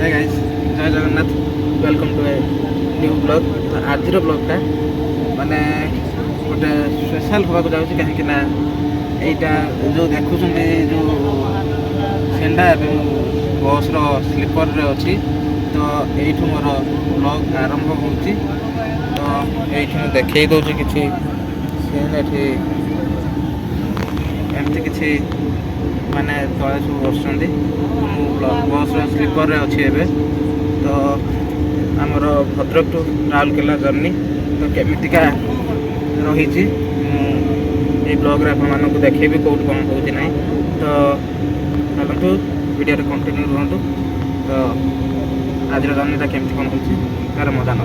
हाय guys, जय Jagannath. Welcome to a new blog. तो आज ब्लॉगटा माने गोटे स्पेशल होगा जाऊँगी कहीं ना यहाँ जो देखुं जो सेंडा बस स्लीपर रे अच्छी। तो यू मोर ब्लॉग आरंभ हो तो ये देखे दूसरी किसी सीन एमती किसी माने तले सब बस बस स्लीपर रे अच्छी एवं। तो आमर भद्रक टू राउरकेला जर्नी तो केमितिका रही ये ब्लॉग आपको देखेबी कौट कौन हो ना। तो चलतु वीडियो कंटिन्यू रुहतु। तो आज जर्नीटा केमती कौन हो तार मजा ना।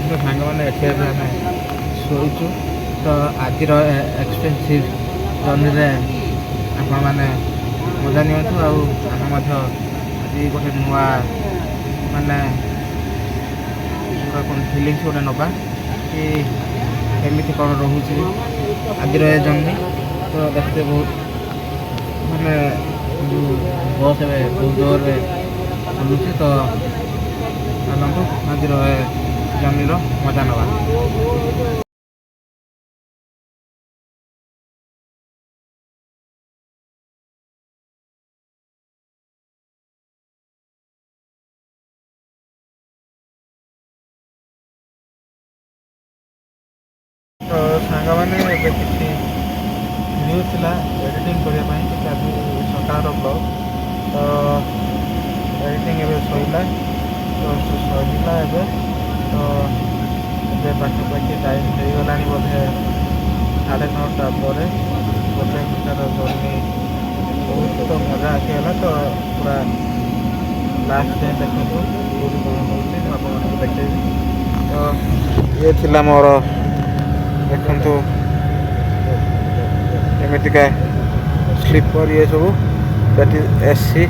तो सांग मैंने शोचु। तो आज एक्सपेंसिव जर्नी आपण मैंने मजा नियंतु। आम आज गोटे नुआ माने कौन फिलिंग्स गोटे नवा कि केमी कौन रोचे आज जर्नी। तो देखते बहुत माने जो बस बहुत जोर चलुचे। तो चलतु आज जर्नी मजा नवा। तो सांग मैंने किसी न्यूज था एडिटिंग करने आज सकाल ब्लॉग। तो एडिटिंग एवं सैला। तो सैला एवं तो ये पाखापाखि टाइम हो गला बोधे 9:30 पर गोटे घंटार जर्नी बहुत तो मजा आसीगला। तो पूरा लास्ट टाइम देखो कौन कौन हो देखेबी। तो ये थिला मोर देखु एमतीका स्लीपर ये सब दैट इज एसी।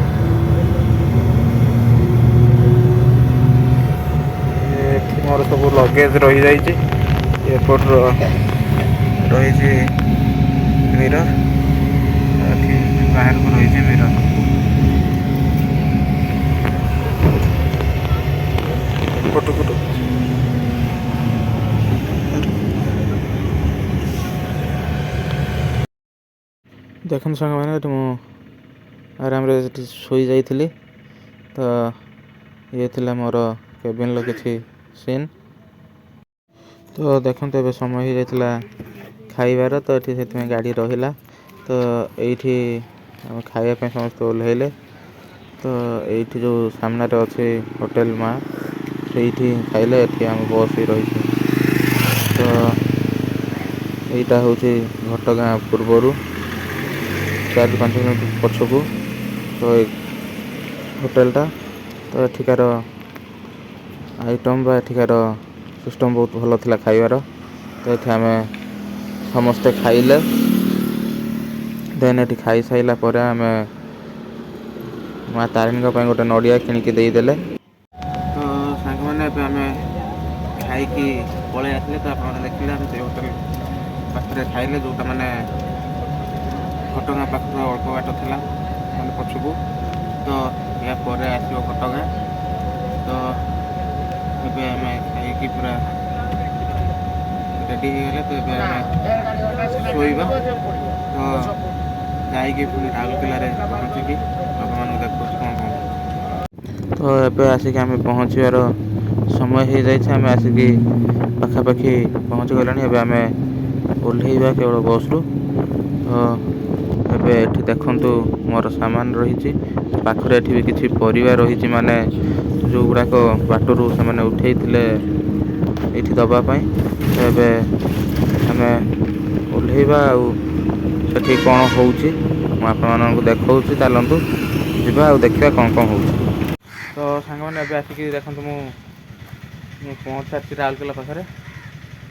मोर सब लगेज रही जाइए एयरपोर्ट रही मिरर बाहर को रही मिरर। फोटो देखो सांग मैंने आराम शोई जाइली। तो ये थिला मोर केबिन किसी सीन। तो देखते ए समय हो जाता खाइबार। तो ये से गाड़ी रहा। तो ये खावाई समस्त ओह्लैले। तो ये जो सामने अच्छे होटेल माँ से खाइले आम बस भी रही। तो यहाँ हूँ घटगाँ पूर्वर 4-5 किलोमीटर पछकू। तो होटेलटा तो एठिकार आइटम बा एठिकार सिस्टम बहुत भल था खाइबार। तो ये आम समस्ते खाइले। देन ये खाई साइला पर आम माँ तारिणी गोटे नड़िया किणिकी देदेले। तो सांग मैंने आम खाई पलि आसे। तो आप देखिले आम से होटेल पाखे खाइले जोटा मैंने घटगाँ पाख अल्प बाट था मैंने पछकू। तो या पर आसो घटगाँ। तो ये आम खाई पूरा रेडी हो गले। तो ये आम शोवा। तो जाइए पुणी राउरकेला पहुँचिकी आप देखो कौन कौन। तो ये आसिक आम पहुँचार समय हो जाए। आम आसिक पाखापाखि पहुँची गला। आम ओह्लैवा केवल बस रु। तो ये देखु मोर सामान रही पाखे भी किसी परिवार रही माने जो गुड़ाक बाटरू से मैंने उठे ये दवापाई। तो ये आम ओह्लैवा आठी कौन हो आपको देखा चलतु जा देखा कौन कौन हो। तो सांग मैंने आसिक देखो मुझे पहुँच सारी राउरकेला पाखे।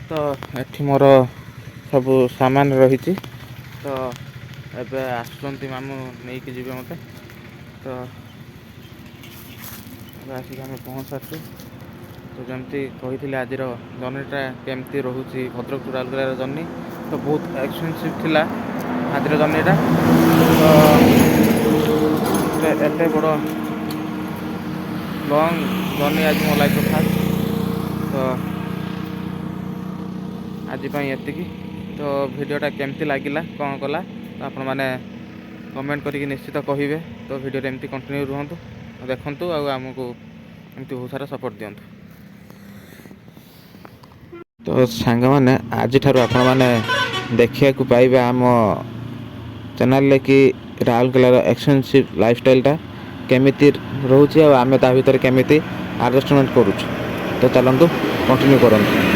तो ये मोर सब सामान रही। तो एबे आसुचंती मामू नहीं कि जीवे मते। तो आसिक आम पहुँच सारी। तो जमती कही आज जर्नीटा केमती रोचे भद्रक टू राउरकेला जर्नी। तो बहुत एक्सपेंसिव थिला आज जर्नीटा। तो ଏତେ ବଡ଼ ଲଙ୍ଗ୍ ଜର୍ଣ୍ଣି ଆଜି ମୋ ଲାଇଫ୍ର ଫାର୍ଷ୍ଟ। ତ ଆଜି ପାଇଁ ଏତିକି। ତ ଭିଡ଼ିଓଟା କେମିତି ଲାଗିଲା କ'ଣ କଲା ତ ଆପଣମାନେ କମେଣ୍ଟ କରିକି ନିଶ୍ଚିତ କହିବେ। ତ ଭିଡ଼ିଓରେ ଏମିତି କଣ୍ଟିନ୍ୟୁ ରୁହନ୍ତୁ, ଦେଖନ୍ତୁ ଆଉ ଆମକୁ ଏମିତି ବହୁତ ସାରା ସପୋର୍ଟ ଦିଅନ୍ତୁ। ତ ସାଙ୍ଗମାନେ ଆଜିଠାରୁ ଆପଣମାନେ ଦେଖିବାକୁ ପାଇବେ ଆମ ଚ୍ୟାନେଲରେ କି ରାଉରକେଲାର ଏକ୍ସପେନ୍ସିଭ୍ ଲାଇଫଷ୍ଟାଇଲଟା କେମିତି ରହୁଛି ଆଉ ଆମେ ତା ଭିତରେ କେମିତି ଆଡଜଷ୍ଟମେଣ୍ଟ କରୁଛୁ। ତ ଚାଲନ୍ତୁ କଣ୍ଟିନ୍ୟୁ କରନ୍ତୁ।